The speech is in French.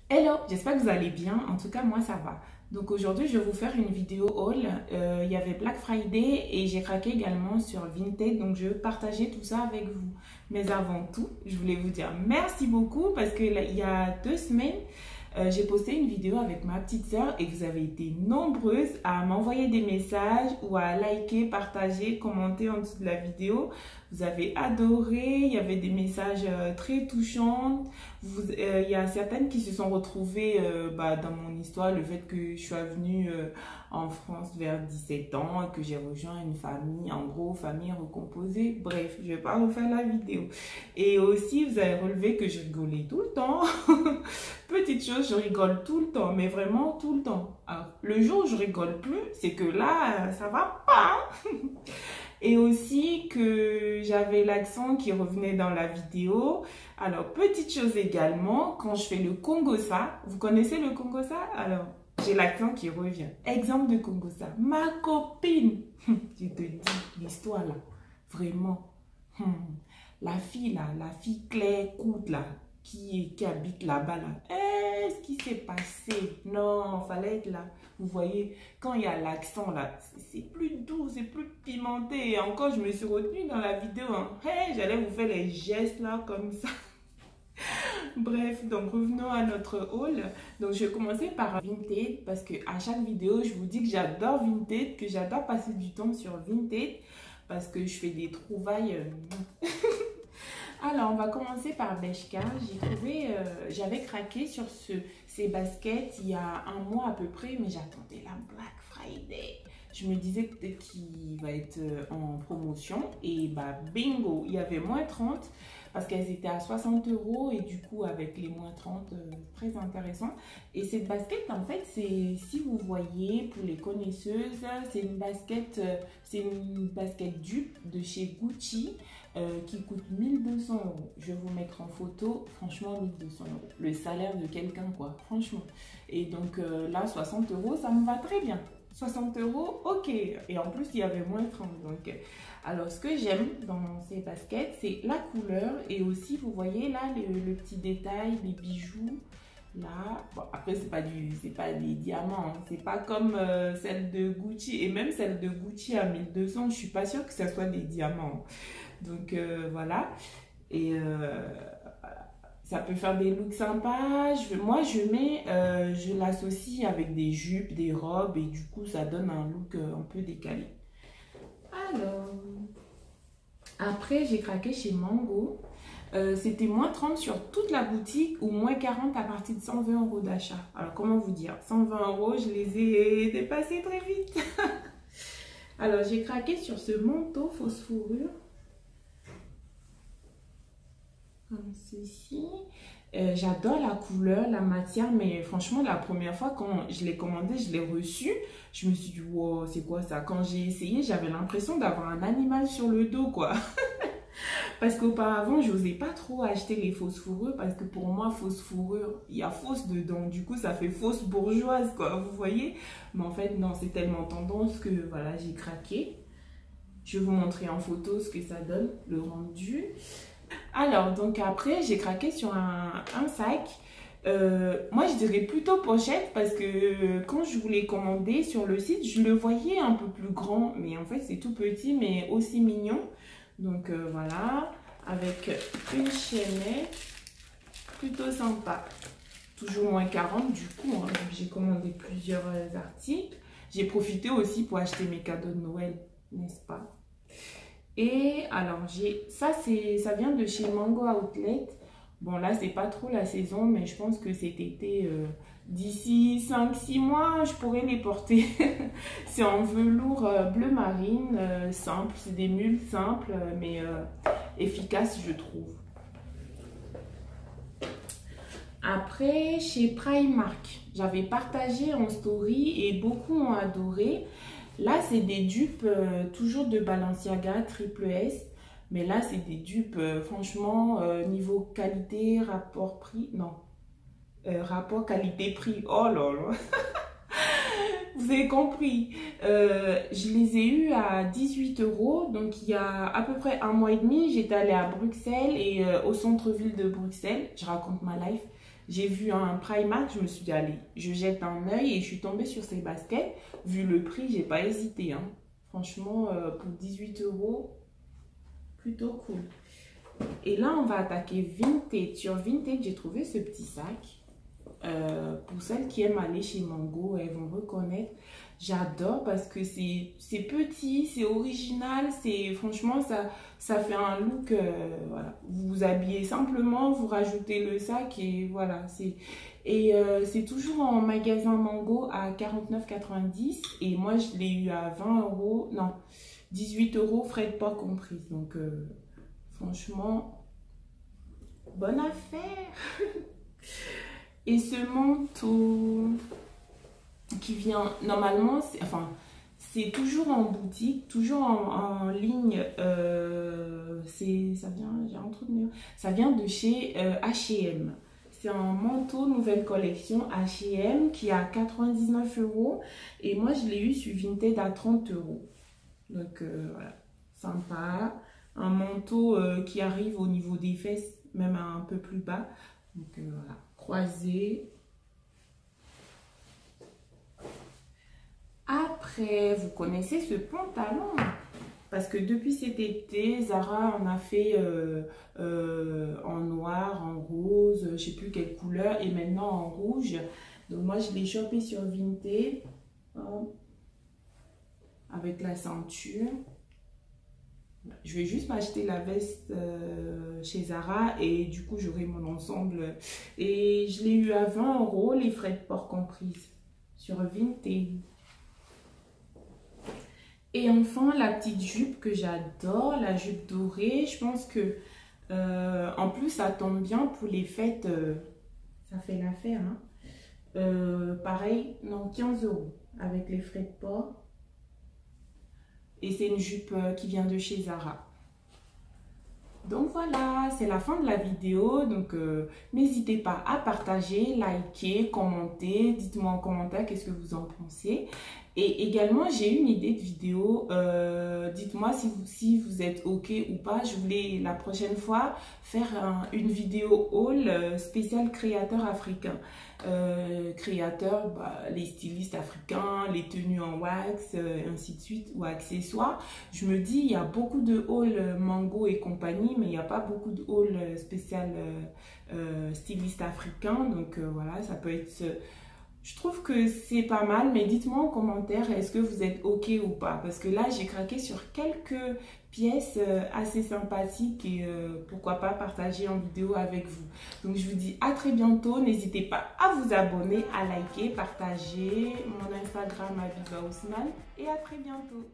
Hello, j'espère que vous allez bien. En tout cas, moi, ça va. Donc aujourd'hui, je vais vous faire une vidéo haul. Il y avait Black Friday et j'ai craqué également sur Vinted. Donc je vais partager tout ça avec vous. Mais avant tout, je voulais vous dire merci beaucoup parce que il y a 2 semaines, j'ai posté une vidéo avec ma petite sœur et vous avez été nombreuses à m'envoyer des messages ou à liker, partager, commenter en dessous de la vidéo. Vous avez adoré, il y avait des messages très touchants. Il y a certaines qui se sont retrouvées dans mon histoire, le fait que je sois venue en France vers 17 ans et que j'ai rejoint une famille, en gros, famille recomposée. Bref, je vais pas refaire la vidéo. Et aussi, vous avez relevé que je rigolais tout le temps. Petite chose, je rigole tout le temps, mais vraiment tout le temps. Alors, le jour où je rigole plus, c'est que là, ça va pas. Et aussi que j'avais l'accent qui revenait dans la vidéo. Alors, petite chose également, quand je fais le Kongosa, vous connaissez le Kongosa? Alors, j'ai l'accent qui revient. Exemple de Kongosa. Ma copine. Je te dis l'histoire là. Vraiment. La fille là, la fille Claire Coute là, qui habite là-bas là. Ce qui s'est passé? Non, fallait être là. Vous voyez, quand il y a l'accent là, c'est plus doux, c'est plus pimenté. Et encore, je me suis retenue dans la vidéo. Hey, j'allais vous faire les gestes là comme ça. Bref, donc revenons à notre haul. Donc je vais commencer par Vinted parce que à chaque vidéo, je vous dis que j'adore Vinted, que j'adore passer du temps sur Vinted parce que je fais des trouvailles. Alors, on va commencer par Bershka. J'avais craqué sur ces baskets il y a un mois à peu près, mais j'attendais la Black Friday. Je me disais peut-être qu'il va être en promotion et bah bingo, il y avait moins 30 parce qu'elles étaient à 60 € et du coup avec les moins 30, très intéressant. Et cette basket en fait, c'est, si vous voyez, pour les connaisseuses, c'est une basket dupe de chez Gucci. Qui coûte 1200 €. Je vais vous mettre en photo, franchement 1200 €. Le salaire de quelqu'un quoi, franchement. Et donc là, 60 €, ça me va très bien. 60 €, ok. Et en plus, il y avait moins 30. Donc, alors, ce que j'aime dans ces baskets, c'est la couleur. Et aussi, vous voyez là, le petit détail, les bijoux. Là, bon, après, c'est pas des diamants. Hein. C'est pas comme celle de Gucci. Et même celle de Gucci à 1200, je suis pas sûre que ce soit des diamants. Donc voilà, et ça peut faire des looks sympas. Moi je l'associe avec des jupes, des robes et du coup ça donne un look un peu décalé. Alors, après j'ai craqué chez Mango. C'était moins 30 sur toute la boutique ou moins 40 à partir de 120 € d'achat. Alors comment vous dire, 120 €, je les ai dépassés très vite. Alors j'ai craqué sur ce manteau fausse fourrure. Comme ceci. J'adore la couleur, la matière, mais franchement, la première fois quand je l'ai commandé, je l'ai reçu, je me suis dit, wow, c'est quoi ça? Quand j'ai essayé, j'avais l'impression d'avoir un animal sur le dos, quoi. Parce qu'auparavant, je n'osais pas trop acheter les fausses fourrures, parce que pour moi, fausse fourrure, il y a fausse dedans, du coup, ça fait fausse bourgeoise, quoi, vous voyez? Mais en fait, non, c'est tellement tendance que, voilà, j'ai craqué. Je vais vous montrer en photo ce que ça donne, le rendu. Alors, donc après, j'ai craqué sur un sac. Moi, je dirais plutôt pochette parce que quand je voulais commander sur le site, je le voyais un peu plus grand. Mais en fait, c'est tout petit, mais aussi mignon. Donc voilà, avec une chaînette plutôt sympa. Toujours moins 40 du coup. Hein, j'ai commandé plusieurs articles. J'ai profité aussi pour acheter mes cadeaux de Noël, n'est-ce pas? Et alors, ça vient de chez Mango Outlet. Bon, là, c'est pas trop la saison, mais je pense que cet été, d'ici 5-6 mois, je pourrais les porter. C'est en velours bleu marine, simple. C'est des mules simples, mais efficaces, je trouve. Après, chez Primark, j'avais partagé en story et beaucoup ont adoré. Là, c'est des dupes toujours de Balenciaga Triple S. Mais là, c'est des dupes, franchement, niveau qualité, rapport prix. Non, rapport qualité-prix. Oh là là. Vous avez compris. Je les ai eus à 18 €. Donc, il y a à peu près un mois et demi, j'étais allée à Bruxelles et au centre-ville de Bruxelles. Je raconte ma life. J'ai vu un Primark, je me suis dit, allez, je jette un œil et je suis tombée sur ces baskets. Vu le prix, j'ai pas hésité, hein. Franchement, pour 18 €, plutôt cool. Et là, on va attaquer Vinted. Sur Vinted, j'ai trouvé ce petit sac. Pour celles qui aiment aller chez Mango, elles vont reconnaître. J'adore parce que c'est petit, c'est original, franchement ça fait un look. Voilà. Vous vous habillez simplement, vous rajoutez le sac et voilà. C'est toujours en magasin Mango à 49,90 et moi je l'ai eu à 20 €, non 18 €, frais de port compris. Donc franchement, bonne affaire. Et ce manteau qui vient, normalement, c'est toujours en boutique, toujours en ligne. Ça vient de chez H&M. C'est un manteau nouvelle collection H&M qui est à 99 € et moi je l'ai eu sur Vinted à 30 €. Donc voilà, sympa. Un manteau qui arrive au niveau des fesses, même un peu plus bas. Donc voilà, croisé. Après, vous connaissez ce pantalon parce que depuis cet été, Zara en a fait en noir, en rose, je ne sais plus quelle couleur, et maintenant en rouge. Donc moi, je l'ai chopé sur Vinted avec la ceinture. Je vais juste m'acheter la veste chez Zara et du coup, j'aurai mon ensemble. Et je l'ai eu à 20 €, les frais de port comprises, sur Vinted. Et enfin, la petite jupe que j'adore, la jupe dorée. Je pense que, en plus, ça tombe bien pour les fêtes. Ça fait l'affaire, hein. Pareil, non, 15 € avec les frais de port. Et c'est une jupe qui vient de chez Zara. Donc voilà, c'est la fin de la vidéo. Donc n'hésitez pas à partager, liker, commenter. Dites-moi en commentaire qu'est-ce que vous en pensez. Et également, j'ai une idée de vidéo. Dites-moi si vous êtes OK ou pas. Je voulais la prochaine fois faire une vidéo haul spéciale créateurs africains. Créateurs, les stylistes africains, les tenues en wax, ainsi de suite, ou accessoires. Je me dis, il y a beaucoup de haul Mango et compagnie, mais il n'y a pas beaucoup de haul spécial styliste africain. Donc voilà, ça peut être... Je trouve que c'est pas mal, mais dites-moi en commentaire, est-ce que vous êtes OK ou pas? Parce que là, j'ai craqué sur quelques pièces assez sympathiques et pourquoi pas partager en vidéo avec vous. Donc, je vous dis à très bientôt. N'hésitez pas à vous abonner, à liker, partager mon Instagram Habiba Ousmane et à très bientôt.